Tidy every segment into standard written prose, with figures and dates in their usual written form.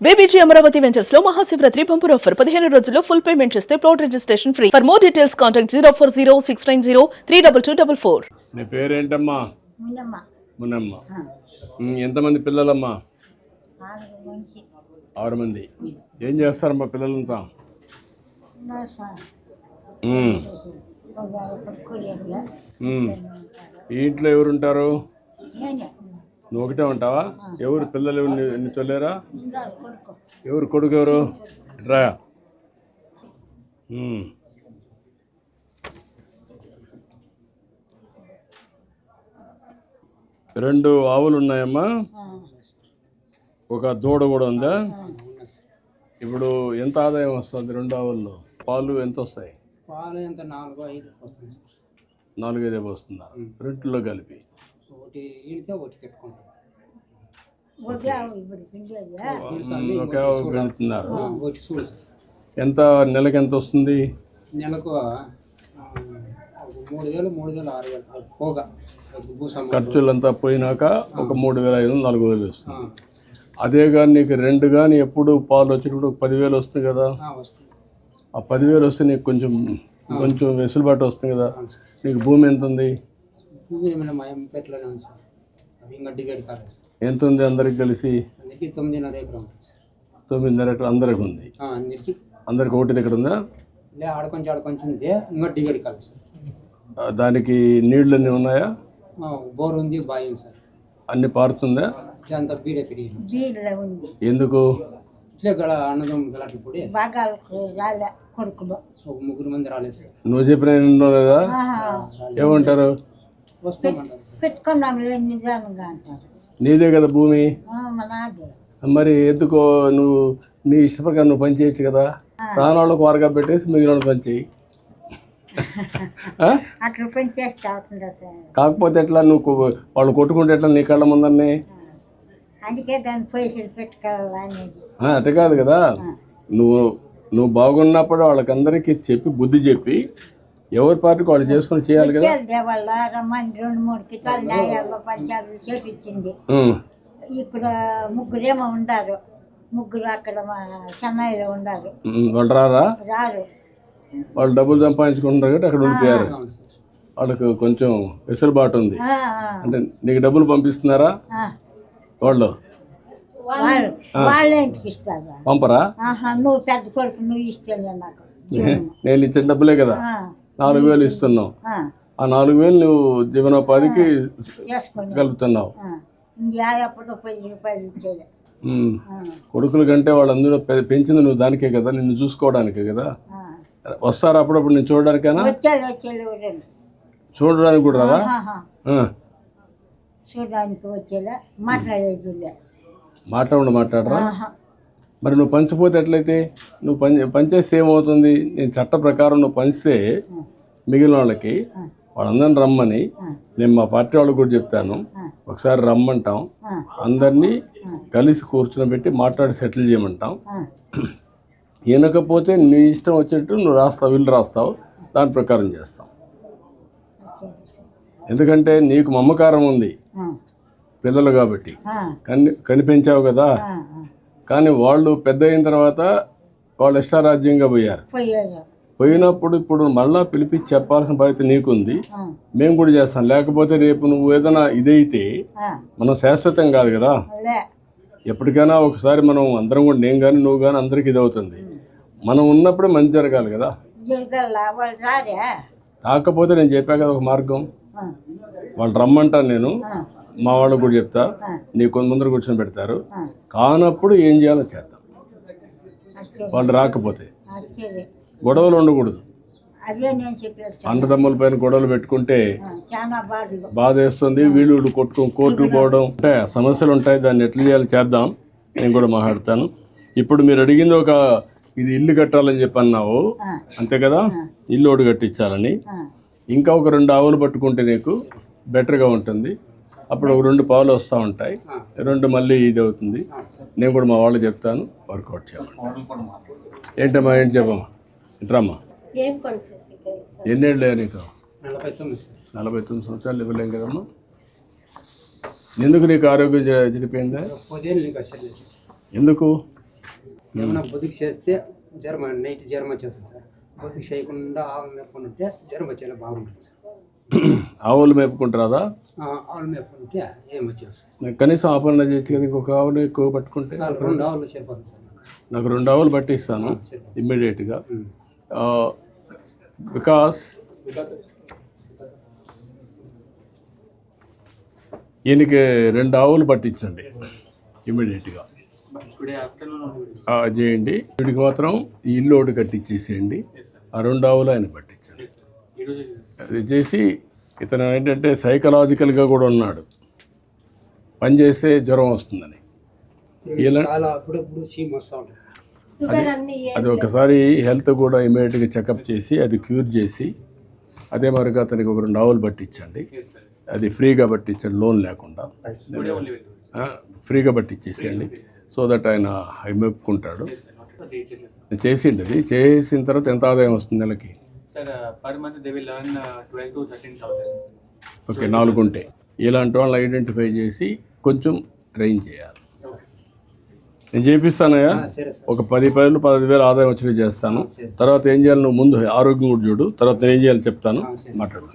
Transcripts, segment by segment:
BBG Amaravati ventures లో Mahashivratri bumper offer 15 రోజుల్లో full payment చేస్తే plot registration free. For more details contact 04069032244. నీ పేరేంటమ్మా? మునమ్మ. మునమ్మ. ఎంతమంది పిల్లలమ్మా? 6 6 మంది. ఏం చేస్తారమ్మా పిల్లలంతా? ఈ ఇంట్లో ఎవరు ఉంటారు? నువ్వు ఒకటే ఉంటావా? ఎవరు పిల్లలు నీ చొల్లేరా? ఎవరు కొడుకు? ఎవరు రా? రెండు ఆవులు ఉన్నాయమ్మా, ఒక దూడ కూడా ఉందా? ఇప్పుడు ఎంత ఆదాయం వస్తుంది రెండు ఆవుల్లో? పాలు ఎంత వస్తాయి? పాలు ఎంత 4-5 వస్తుంది. 4-5 వస్తుందా రెంట్లో కలిపి? ఒకటి ఈడితే ఒకటి చెప్పుకుంటాం. ఒక ఆవు పెడుతున్నారు. ఒకటి చూడు సార్. ఎంత నెలకు ఎంత వస్తుంది? నెలకు 3,000, 6,000 పోగా ఖర్చులంతా పోయినాక ఒక 3,500-4,000 వస్తుంది. అదే కానీ నీకు రెండు కానీ ఎప్పుడు పాలు వచ్చినప్పుడు 10,000 వస్తుంది కదా. ఆ 10,000 వస్తే నీకు కొంచెం వెసులుబాటు వస్తుంది కదా. నీకు భూమి ఎంత ఉంది? ఎంత ఉంది అందరికి కలిసి? 9.5 ఎకరం. 9.5 ఎకరం అందరికి ఉంది. అందరికి ఒకటి దగ్గర ఉందా? ఆడ కొంచెం ఇంకటి గడి కాదు సార్. దానికి నీళ్ళు అన్నీ ఉన్నాయా? బోర్ ఉంది, బావి ఉంది సార్. అన్ని పారుతుందా? అంతా బీడ ఎందుకు? ఇట్లే అన్నదం గలాట్లు పొడి కొడుకులు ఒక 3 మంది రాలేదు సార్. నువ్వు చెప్పిన లేదా? ఏమంటారు? పెట్టుకున్నాం నీదే కదా భూమి. నాదే. మరి ఎందుకో నువ్వు నీ ఇష్ట ప్రకారం నువ్వు పని చేయొచ్చు కదా. రానోళ్ళకు వారగా పెట్టేసి మిగిలిన పని చేయి. అట్లా పని చేస్తా సార్. కాకపోతే ఎట్లా నువ్వు వాళ్ళు కొట్టుకుంటే ఎట్లా నీ కళ్ళ ముందరనే? అందుకే దాన్ని పైసలు పెట్టుకోవాలనేది. అట్ట కాదు కదా. నువ్వు బాగున్నప్పుడు వాళ్ళకందరికీ చెప్పి బుద్ధి చెప్పి ఎవరి పార్టీకి వాళ్ళు చేసుకొని చేయాలి కదా. వాళ్ళ రమ్మని 2-3 కితాలు న్యాయాల్లో పంచాయతీలు చేపించింది. ఇప్పుడు 3 ఉండారు. 3 అక్కడ చెన్నైలో ఉండారు. వాళ్ళు రారు. వాళ్ళు డబ్బులు సంపాదించుకుంటారు కాబట్టి అక్కడ ఉండిపోయారు. వాళ్ళకు కొంచెం వెసులుబాటు ఉంది. అంటే నీకు డబ్బులు పంపిస్తున్నారా వాళ్ళు? వాళ్ళే ఇంటికి ఇస్తారు. పంపరా? నువ్వు పెద్ద కొడుకు, నువ్వు ఇష్టం నాకు. నేను ఇచ్చిన డబ్బులే కదా. 4,000 ఇస్తున్నావు. ఆ 4,000 నువ్వు జీవనోపాధికి కలుపుతున్నావు. కొడుకుల కంటే వాళ్ళందరూ పెంచింది నువ్వు దానికే కదా, నిన్ను చూసుకోవడానికే కదా. వస్తారా అప్పుడప్పుడు నేను చూడడానికైనా? చూడడానికి కూడా రాదా? చూడడానికి వచ్చేలా మాట్లాడరా? మరి నువ్వు పంచిపోతే ఎట్లయితే? నువ్వు పంచేస్తే ఏమవుతుంది? నేను చట్ట ప్రకారం నువ్వు పంచితే మిగిలిన వాళ్ళకి వాళ్ళందరిని రమ్మని నేను మా పార్టీ వాళ్ళకి కూడా చెప్తాను. ఒకసారి రమ్మంటాం, అందరినీ కలిసి కూర్చుని పెట్టి మాట్లాడి సెటిల్ చేయమంటాం. వినకపోతే నీ ఇష్టం వచ్చేట్టు నువ్వు రాస్తావు, వీళ్ళు రాస్తావు, దాని ప్రకారం చేస్తాం. ఎందుకంటే నీకు మమకారం ఉంది పిల్లలు కాబట్టి కనిపించావు కదా. కానీ వాళ్ళు పెద్ద అయిన తర్వాత వాళ్ళు ఇష్టారాజ్యంగా పోయినప్పుడు ఇప్పుడు మళ్ళా పిలిపించి చెప్పాల్సిన బాధ్యత నీకుంది. మేము కూడా చేస్తాం. లేకపోతే రేపు నువ్వు ఏదైనా ఇదైతే మనం శాశ్వతం కాదు కదా. ఎప్పటికైనా ఒకసారి మనం అందరం కూడా, నేను కానీ నువ్వు కానీ అందరికి ఇది అవుతుంది. మనం ఉన్నప్పుడే మంచి జరగాలి కదా. కాకపోతే నేను చెప్పా కదా ఒక మార్గం. వాళ్ళు రమ్మంటాను, నేను మా వాళ్ళకు కూడా చెప్తా, నీ కొంతమంది కూర్చొని పెడతారు. కానప్పుడు ఏం చేయాలో చేద్దాం. వాళ్ళు రాకపోతే గొడవలు ఉండకూడదు. అన్నదమ్ముల పైన గొడవలు పెట్టుకుంటే బాధ వేస్తుంది. వీళ్ళు కొట్టుకొని కోర్టుకు పోవడం అంటే సమస్యలు ఉంటాయి. దాన్ని ఎట్లా చేయాలో చేద్దాం. నేను కూడా మాట్లాడతాను. ఇప్పుడు మీరు అడిగింది ఇది ఇల్లు కట్టాలని చెప్పి అన్నావు అంతే కదా. ఇల్లు ఒకటి కట్టించాలని. ఇంకా ఒక 2 ఆవులు పట్టుకుంటే నీకు బెటర్గా ఉంటుంది. అప్పుడు ఒక 2 పావులు వస్తూ ఉంటాయి, 2 మళ్ళీ ఇది అవుతుంది. నేను కూడా మా వాళ్ళు చెప్తాను, వర్కౌట్ చేయమని. ఏంటమ్మా, ఏంటి చెప్పమ్మా, ఇంట్రమ్మా. ఎన్నేళ్ళు నీకు? 49 సంవత్సరాలు ఇవ్వలేం కదమ్మా. ఎందుకు నీకు ఆరోగ్యం చెడిపోయిందా? ఎందుకు? ఏమైనా బతుకు చేస్తే జ్వరం నైట్ జ్వరం వచ్చేస్తుంది సార్. బతుకు చేయకుండా ఆవులు మేపుకుంటే జ్వరం వచ్చేలా బాగుంటుంది సార్. ఆవులు మేపుకుంటారా? ఆవులు మేపుకుంటే ఏం వచ్చేస్తుంది. కనీసం ఆ పనులు చేయొచ్చు కదా, ఇంకొక ఆవులు ఎక్కువ పట్టుకుంటే. సార్ 2 ఆవులు సరిపోతుంది సార్. నాకు 2 ఆవులు పట్టిస్తాను ఇమ్మీడియట్గా. బికాస్ ఈయనకి 2 ఆవులు పట్టించండి ఇమ్మీడియట్గా చేయండి. వీడికి మాత్రం ఈ ఇల్లు ఒకటి కట్టించేసేయండి, ఆ 2 ఆవులు ఆయన పట్టించండి. అది చేసి ఇతను ఏంటంటే సైకలాజికల్గా కూడా ఉన్నాడు, పని చేస్తే జ్వరం వస్తుందని. ఇలా అప్పుడప్పుడు సీమ్ వస్తూ ఉంటుంది సార్. అది ఒకసారి హెల్త్ కూడా ఇమీడియట్గా చెకప్ చేసి అది క్యూర్ చేసి అదే మరిగా అతనికి ఒక 2 ఆవులు పట్టించండి. అది ఫ్రీగా పట్టించండి, లోన్ లేకుండా ఫ్రీగా పట్టించేసేయండి. సో దట్ ఆయన మెప్పుకుంటాడు. చేసిండి, అది చేసిన తర్వాత ఎంత ఆదాయం వస్తుంది నెలకి? ఓకే, 4 ఉంటే ఇలాంటి వాళ్ళని ఐడెంటిఫై చేసి కొంచెం ట్రైన్ చేయాలి. నేను చేపిస్తానయ్యా, ఒక 10,000 15,000 ఆదాయం వచ్చి చేస్తాను. తర్వాత ఏం చేయాలి, నువ్వు ముందు ఆరోగ్యం కూడా చూడు, తర్వాత నేను ఏం చేయాలి చెప్తాను, మాట్లాడు.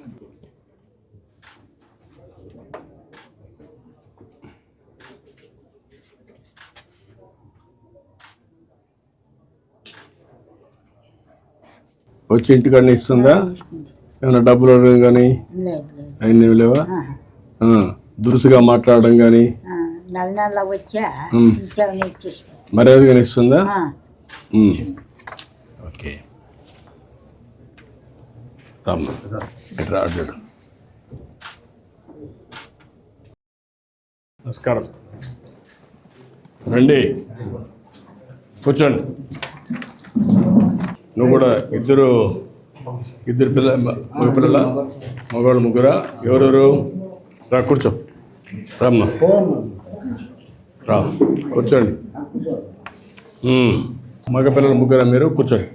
వచ్చి ఇంటికాడనే ఇస్తుందా? ఏమైనా డబ్బులు అడగడం కానీ అన్నీ లేవా? దురుసుగా మాట్లాడడం కానీ నెల వచ్చా మర్యాదగా ఇస్తుందా? ఓకే, రాడు. నమస్కారం, రండి కూర్చోండి. నువ్వు కూడా ఇద్దరు మగపిల్లల మగవాళ్ళు ముగ్గురా? ఎవరెవరు? రా కూర్చో, రమ్మా, రా కూర్చోండి. మగపిల్లలు ముగ్గురా మీరు? కూర్చోండి.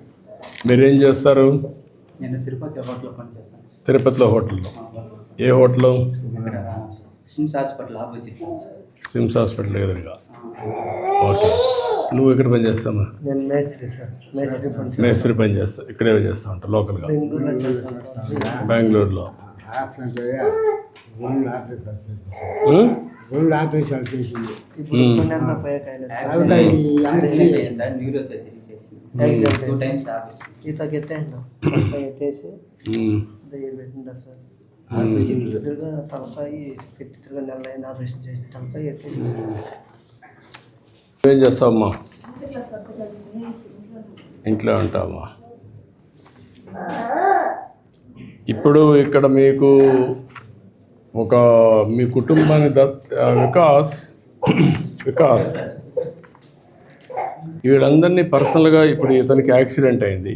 మీరేం చేస్తారు? నేను తిరుపతి హోటల్లో పనిచేస్తాను. తిరుపతిలో హోటల్లో? ఏ hotel? SIMS hospital opposite. SIMS hospital ఎదురుగా. ఓకే, నువ్వు ఎక్కడ పని చేస్తామా? నేను మేస్త్రి సార్. మేస్త్రి పని చేస్తా. ఇక్కడే చేస్తా ఉంటా లోకల్గా? బెంగళూరులో. తలకాయ పెట్టి తిరగా నెల ఆపరేషన్ చేసి తలకాయ ఏం చేస్తావమ్మా? ఇంట్లో ఉంటామా? ఇప్పుడు ఇక్కడ మీకు ఒక మీ కుటుంబాన్ని వికాస్ వీళ్ళందరినీ పర్సనల్గా, ఇప్పుడు ఇతనికి యాక్సిడెంట్ అయింది,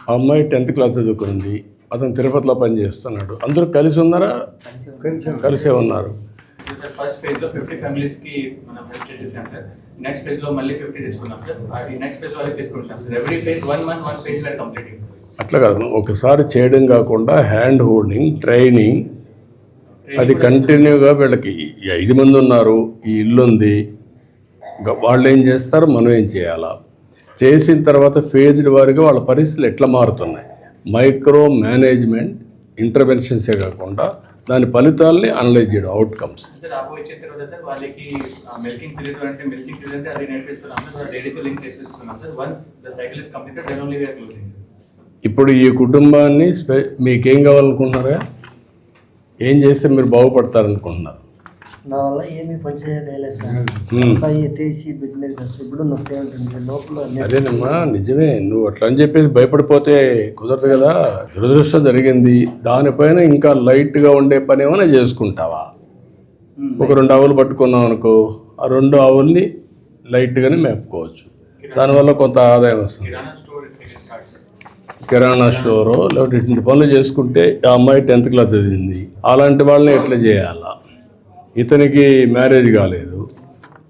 ఆ అమ్మాయి 10th క్లాస్ చదువుకుంది, అతను తిరుపతిలో పనిచేస్తున్నాడు, అందరూ కలిసి ఉన్నారా? కలిసే ఉన్నారు. ఫస్ట్ ఫేజ్లో 50 ఫ్యామిలీస్కి మనం హెల్ప్ చేసేసాం సార్. నెక్స్ట్ ఫేజ్లో మళ్ళీ 50 తీసుకున్నాం సార్. నెక్స్ట్ ఫేజ్ వాళ్ళకి తీసుకుంటాం sir. Every phase 1 month 1 phase we're completing sir. అట్లా కాదు, ఒకసారి చేయడం కాకుండా హ్యాండ్ హోల్డింగ్, ట్రైనింగ్, అది కంటిన్యూగా వీళ్ళకి 5 మంది ఉన్నారు, ఈ ఇల్లు ఉంది, వాళ్ళు ఏం చేస్తారు, మనం ఏం చేయాలా, చేసిన తర్వాత ఫేజ్డ్ వారిగా వాళ్ళ పరిస్థితులు ఎట్లా మారుతున్నాయి, మైక్రో మేనేజ్మెంట్ ఇంటర్వెన్షన్సే కాకుండా దాని ఫలితాలని అనలైజ్ చేయడం, అవుట్కమ్స్. సార్ ఆపో ఇచ్చిన తర్వాత సార్ వాళ్ళకి మిల్కింగ్ పీరియడ్ అంటే మిల్కింగ్ పీరియడ్ అంటే అది నేర్పిస్తున్నాం సార్. డైరీతో లింక్ చేస్తున్నాం sir. Once the cycle is completed then only we are closing sir. ఇప్పుడు ఈ కుటుంబాన్ని మీకేం కావాలనుకుంటున్నారా? ఏం చేస్తే మీరు బాగుపడతారనుకుంటున్నారు? నా వల్ల ఏమీ పని చేయగలేదు సార్. అబ్బాయి తీసి బిడ్డ మీద ఇప్పుడు నొప్పి ఉంటుంది లోపల. అదేనమ్మా, నిజమే. నువ్వు అట్లా అని చెప్పేసి భయపడిపోతే కుదరదు కదా. దురదృష్టం జరిగింది, దానిపైన ఇంకా లైట్గా ఉండే పని ఏమైనా చేసుకుంటావా? ఒక 2 ఆవులు పట్టుకున్నాం అనుకో, ఆ 2 ఆవుల్ని లైట్గానే మేపుకోవచ్చు, దానివల్ల కొంత ఆదాయం వస్తుంది. కిరాణా స్టోరు లేకపోతే ఇటువంటి పనులు చేసుకుంటే, ఆ అమ్మాయి 10th క్లాస్ చదివింది, అలాంటి వాళ్ళని ఎట్లా చేయాలా? ఇతనికి మ్యారేజ్ కాలేదు,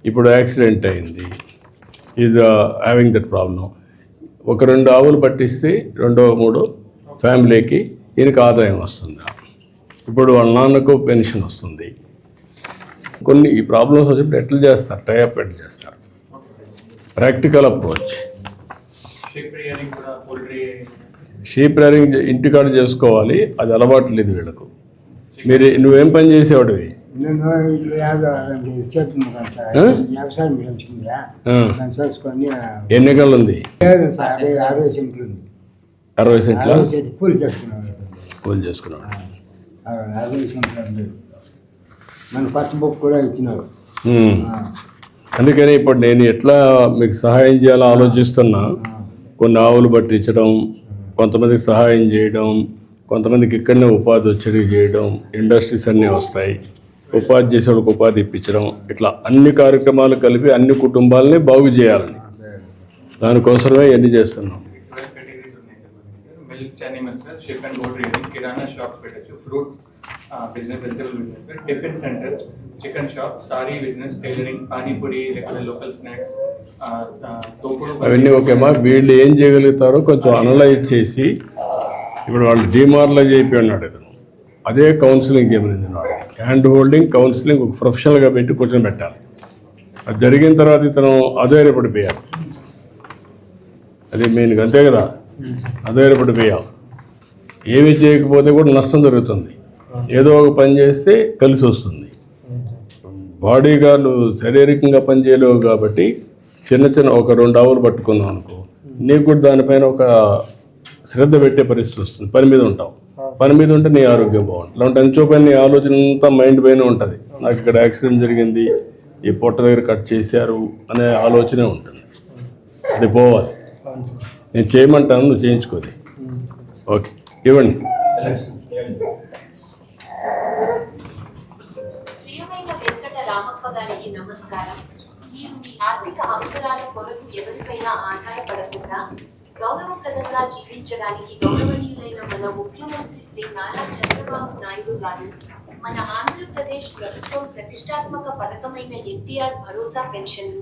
ఇప్పుడు యాక్సిడెంట్ అయింది, ఈజ్ హ్యావింగ్ దట్ ప్రాబ్లం. ఒక 2 ఆవులు పట్టిస్తే 2 3 ఫ్యామిలీకి ఈయనకి ఆదాయం వస్తుంది. ఇప్పుడు వాళ్ళ నాన్నకు పెన్షన్ వస్తుంది. కొన్ని ఈ ప్రాబ్లమ్స్ వచ్చినప్పుడు ఎట్లా చేస్తారు, టైఅప్ ఎట్లా చేస్తారు? Practical approach. షీప్ రియరింగ్ కూడా, పౌల్ట్రీ షీప్ రేరింగ్ ఇంటికాడ చేసుకోవాలి, అది అలవాటు లేదు వీళ్ళకు. నువ్వేం పని చేసేవాడివి? నేను ఇట్లా వ్యవసాయం పెంచుకుందా దాన్ని చేసుకొని ఎన్ని ఎకరాలు ఉంది? లేదు సార్ 60 సెంట్లు ఉంది. 60 సెంట్ల 60 సెంట్లు పూలు చేసుకున్నాను. పూలు చేసుకున్నాడు. 60 సెంట్లు ఉంది. మన కొత్త బుక్ కూడా ఇచ్చినారు. అందుకని ఇప్పుడు నేను ఎట్లా మీకు సహాయం చేయాలో ఆలోచిస్తున్నా. కొన్ని ఆవులు పట్టించడం, కొంతమందికి సహాయం చేయడం, కొంతమందికి ఇక్కడనే ఉపాధి వచ్చేది చేయడం, ఇండస్ట్రీస్ అన్నీ వస్తాయి, ఉపాధి చేసేవాళ్ళకి ఉపాధి ఇప్పించడం, ఇట్లా అన్ని కార్యక్రమాలు కలిపి అన్ని కుటుంబాలని బాగు చేయాలని దానికోసమే ఇవన్నీ చేస్తున్నాం. 12 కేటగిరీస్ ఉన్నాయి sir. Milk animals sir, sheep and goat rearing, kirana shops పెట్టచ్చు, fruit business, vegetable business sir, tiffin centre, chicken shop, sari business, tailoring, panipuri, లేకపోతే లోకల్ స్నాక్స్, తోపుడు. అవన్నీ ఓకేమా. వీళ్ళు ఏం చేయగలుగుతారో కొంచెం అనలైజ్ చేసి, ఇప్పుడు వాళ్ళు డిమార్లైజ్ అయిపోయి ఉన్నాడు ఇతను, అదే కౌన్సిలింగ్ చేయమనింది. హ్యాండ్ హోల్డింగ్ కౌన్సిలింగ్ ఒక ప్రొఫెషనల్గా పెట్టి కూర్చొని పెట్టాలి. అది జరిగిన తర్వాత ఇతను అధైర్యపడిపోయాలి. అది మెయిన్గా అంతే కదా, అధైర్యపడిపోయాలి. ఏమి చేయకపోతే కూడా నష్టం జరుగుతుంది. ఏదో ఒక పని చేస్తే కలిసి వస్తుంది. బాడీగా నువ్వు శారీరకంగా పని చేయలేవు కాబట్టి చిన్న చిన్న ఒక 2 ఆవులు పట్టుకున్నావు అనుకో, నీకు కూడా దానిపైన ఒక శ్రద్ధ పెట్టే పరిస్థితి వస్తుంది. పని మీద ఉంటావు, పని మీద ఉంటే నీ ఆరోగ్యం బాగుంటుంది. లేదంటే ఎంతో పని నీ ఆలోచన అంతా మైండ్ పైన ఉంటుంది. నాకు ఇక్కడ యాక్సిడెంట్ జరిగింది, ఈ పొట్ట దగ్గర కట్ చేశారు అనే ఆలోచనే ఉంటుంది. అది పోవాలి. నేను చేయమంటాను, నువ్వు చేయించుకోది. ఓకే, ఇవ్వండి. ప్రియమైన వెంకట రామప్ప గారికి నమస్కారం. మీరు మీ ఆర్థిక అవసరాల కొరకు ఎవరిపైనా ఆధారపడకుండా గౌరవప్రదంగా జీవించడానికి గౌరవనీయులైన మన ముఖ్యమంత్రి శ్రీ నారా చంద్రబాబు నాయుడు గారు మన ఆంధ్రప్రదేశ్ ప్రభుత్వం ప్రతిష్టాత్మక పథకమైన ఎన్టీఆర్ భరోసా పెన్షన్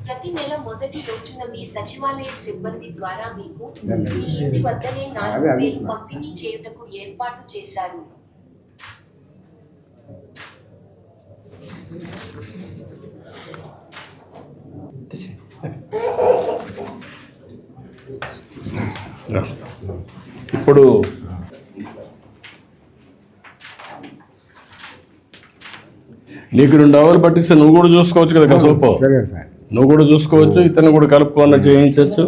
ప్రతి నెల మొదటి రోజున మీ సచివాలయ సిబ్బంది ద్వారా మీకు మీ ఇంటి వద్దనే 4,000 పంపిణీ చేయుటకు ఏర్పాటు చేశారు. ఇప్పుడు నీకు 2 ఆవులు పట్టిస్తే నువ్వు కూడా చూసుకోవచ్చు కదా కసోపు. నువ్వు కూడా చూసుకోవచ్చు, ఇతను కూడా కలుపుకోన్న చేయించవచ్చు.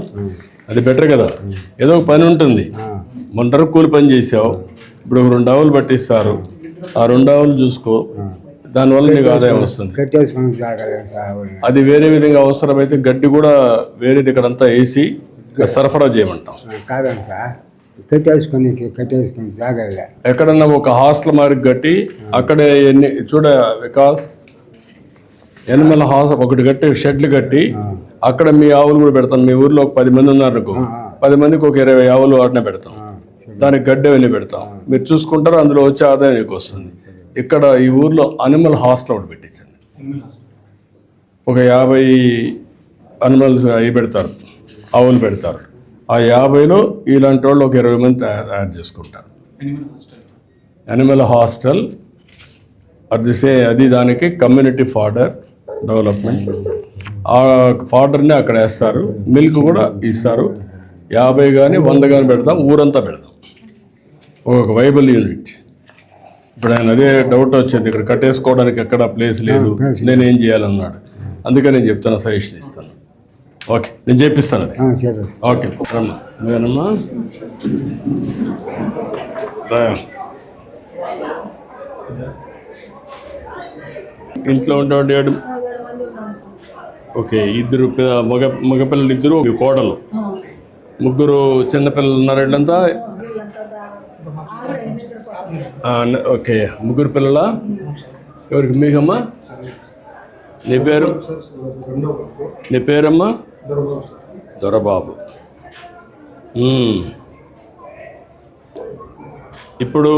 అది బెటర్ కదా. ఏదో ఒక పని ఉంటుంది. మొన్న కూలి పని చేసావు, ఇప్పుడు 2 ఆవులు పట్టిస్తారు, ఆ 2 ఆవులు చూసుకో, దానివల్ల నీకు ఆదాయం వస్తుంది. అది వేరే విధంగా అవసరమైతే గడ్డి కూడా వేరేది ఇక్కడంతా వేసి సరఫరా చేయమంటాం. కాదండి సార్, కట్టేసుకొని జాగ్రత్త ఎక్కడన్నా ఒక హాస్టల్ మారికి కట్టి అక్కడే చూడ వికాస్ ఎనిమల్ ఒకటి కట్టి షెడ్లు కట్టి అక్కడ మీ ఆవులు కూడా పెడతాం. మీ ఊర్లో ఒక 10 మంది ఉన్నారనుకో, 10 మందికి ఒక 20 ఆవులు వాటినే పెడతాం. దానికి గడ్డి అవన్నీ పెడతాం. మీరు చూసుకుంటారు, అందులో వచ్చే ఆదాయం నీకు వస్తుంది. ఇక్కడ ఈ ఊర్లో అనిమల్ హాస్టల్ ఒకటి పెట్టించండి. ఒక 50 అనిమల్స్ అవి పెడతారు, ఆవులు పెడతారు. ఆ 50లో ఇలాంటి వాళ్ళు ఒక 20 మంది తయారు చేసుకుంటారు. అనిమల్ హాస్టల్ అది దానికి కమ్యూనిటీ ఫాడర్ డెవలప్మెంట్. ఆ ఫాడర్ని అక్కడ వేస్తారు, మిల్క్ కూడా ఇస్తారు. 50 కానీ 100 కానీ పెడతాం, ఊరంతా పెడతాం. ఒక వైబుల్ యూనిట్. ఇప్పుడు ఆయన అదే డౌట్ వచ్చింది, ఇక్కడ కట్టేసుకోవడానికి ఎక్కడ ప్లేస్ లేదు, నేనేం చేయాలన్నాడు. అందుకని నేను చెప్తాను, సజెషన్ ఇస్తాను. ఓకే, నేను చేపిస్తాను అది. ఓకే, రమ్మా. నువ్వేనమ్మా ఇంట్లో ఉండేవాడు. ఓకే, 2 మగపిల్లలు, 2 కోడలు, 3 చిన్నపిల్లలు ఉన్నారు. వీళ్ళంతా ఓకే, 3 పిల్లల. ఎవరికి? మీకమ్మా? నీ పేరమ్మా? దొరబాబు. ఇప్పుడు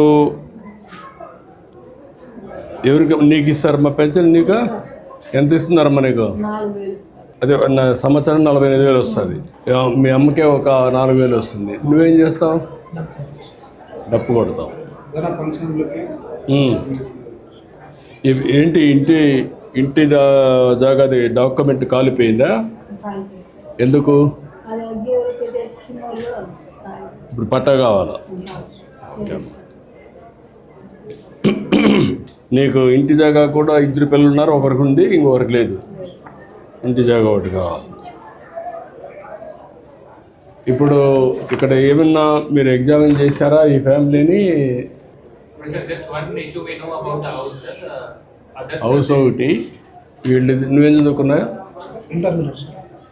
ఎవరికి నీకు ఇస్తారమ్మా పెన్షన్? నీకు ఎంత ఇస్తున్నారమ్మా నీకు? అదే సంవత్సరం 45,000 వస్తుంది. మీ అమ్మకే ఒక 4,000 వస్తుంది. నువ్వేం చేస్తావు? డప్పు కొడతావు. ఏంటి ఇంటి జాగాది డాక్యుమెంట్ కాలిపోయిందా? ఎందుకు ఇప్పుడు పట్టా కావాలా? నీకు ఇంటి జాగా కూడా 2 పిల్లలు ఉన్నారు, ఒకరికి ఉంది ఇంకొకరికి లేదు. ఇంటి జాగా ఒకటి కావాలి. ఇప్పుడు ఇక్కడ ఏమన్నా మీరు ఎగ్జామిన్ చేశారా ఈ ఫ్యామిలీని? Just one issue we know about the house, sir. Other house ఒకటి. వీళ్ళు నువ్వేం చదువుకున్నా?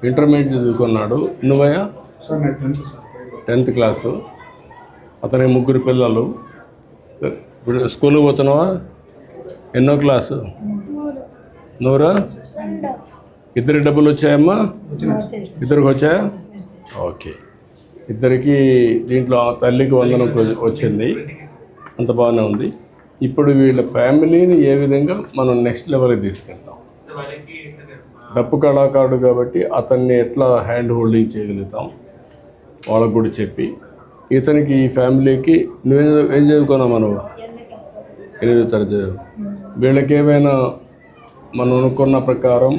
ఇంటర్మీడియట్ చదువుకున్నాడు. నువ్వయ్యా? 10th class. అతని 3 పిల్లలు. ఇప్పుడు స్కూల్కి పోతున్నావా? ఎన్నో క్లాసు? నూరా? ఇద్దరికి డబ్బులు వచ్చాయమ్మా? ఇద్దరికి వచ్చాయా? ఓకే. ఇద్దరికి దీంట్లో తల్లికి వందనం వచ్చింది, అంత బాగానే ఉంది. ఇప్పుడు వీళ్ళ ఫ్యామిలీని ఏ విధంగా మనం నెక్స్ట్ లెవెల్కి తీసుకెళ్తాం? so వాళ్ళకి sir, డప్పు కళాకారుడు కాబట్టి అతన్ని ఎట్లా హ్యాండ్ హోల్డింగ్ చేయగలుగుతాం వాళ్ళకు కూడా చెప్పి, ఇతనికి ఈ ఫ్యామిలీకి ఏం చదువుకున్నావు మనం? 8వ తరగతి. వీళ్ళకి ఏమైనా మనం అనుకున్న ప్రకారం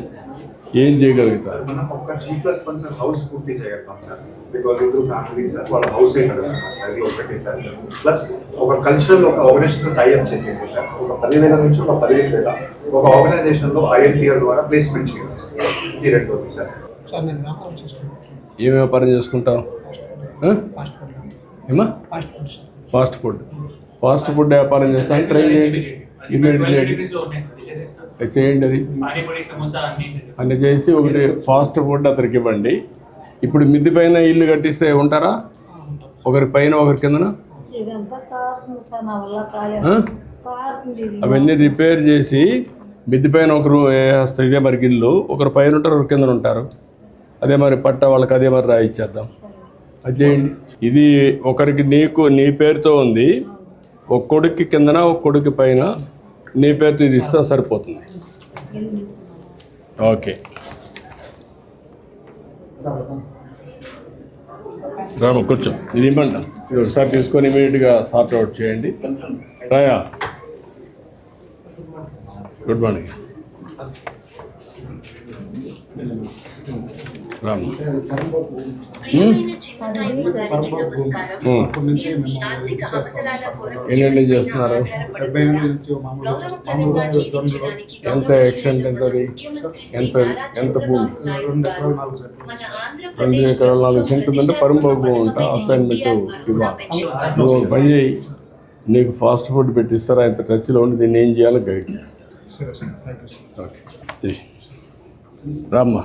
ఏం చేయగలుగుతారు? మనం ఒక G+1 సార్ హౌస్ పూర్తి చేయగలుగుతాం సార్. బికాజ్ ఇద్దరు ఫ్యామిలీ సార్, వాళ్ళ హౌస్ ఏంటంటే సార్ ఇది ఒకటే సార్. ప్లస్ ఒక కల్చరల్ ఒక ఆర్గనైజేషన్ టైఅప్ చేసేసి సార్ ఒక 10,000 నుంచి ఒక 15,000 ఒక ఆర్గనైజేషన్లో ILTR ద్వారా ప్లేస్మెంట్ చేయాలి సార్. ఇది రెండోది సార్. ఏం వ్యాపారం చేసుకుంటావు? ఏమా? Fast food. ఫాస్ట్ ఫుడ్ వ్యాపారం చేస్తాను. ట్రై చేయండి, ఇమీడియట్ చేయండి, degrees లో ఉన్నాయి sir, చేసేస్తాం. చేయండి. అది పానీపూరి, సమోసా అన్ని చేసేస్తాం. అన్ని చేసి ఒకటి ఫాస్ట్ ఫుడ్ అతనికి ఇవ్వండి. ఇప్పుడు మిద్ది పైన ఇల్లు కట్టిస్తే ఉంటారా? ఒకరి పైన ఒకరి కిందన? అవన్నీ రిపేర్ చేసి మిద్ది పైన ఒకరు వేస్తారు. ఇదే మరి ఇల్లు ఒకరు పైన ఉంటారు, ఒకరి కింద ఉంటారు. అదే మరి పట్ట వాళ్ళకి అదే మరి రాయిచ్చేద్దాం. అది చేయండి. ఇది ఒకరికి నీ పేరుతో ఉంది, ఒక కొడుక్కి కిందన ఒక కొడుకు పైన నీ పేరుతో ఇది ఇస్తే సరిపోతుంది. ఓకే రామ కూర్చో. ఇది ఇవ్వండి, ఇది ఒకసారి తీసుకొని ఇమీడియట్గా సార్ట్ అవుట్ చేయండి. రాయా, గుడ్ మార్నింగ్. రామ ప్రియమైన చిన్ననాయమ్మ గారికి నమస్కారం. మీరు మీ ఆర్థిక అవసరాల కొరకు ఎన్ని చేస్తున్నారు? ఆధారపడకుండా గౌరవప్రదంగా జీవించడానికి ఎంత ఎక్స్టెంట్ ఎంత అది? ఎంత ఎంత భూమి? 2 ఎకరాల 4 సెంట్లు అంటే పరంభోగ భూమి ఉంటా. అసైన్మెంట్ ఇవ్వాలి. నువ్వు ఒక పని చేయి, నీకు ఫాస్ట్ ఫుడ్ పెట్టిస్తారా? ఇంత టచ్లో ఉండి దీన్ని ఏం చేయాలో గైడ్ చేస్తాను. ఓకే రామ్మా.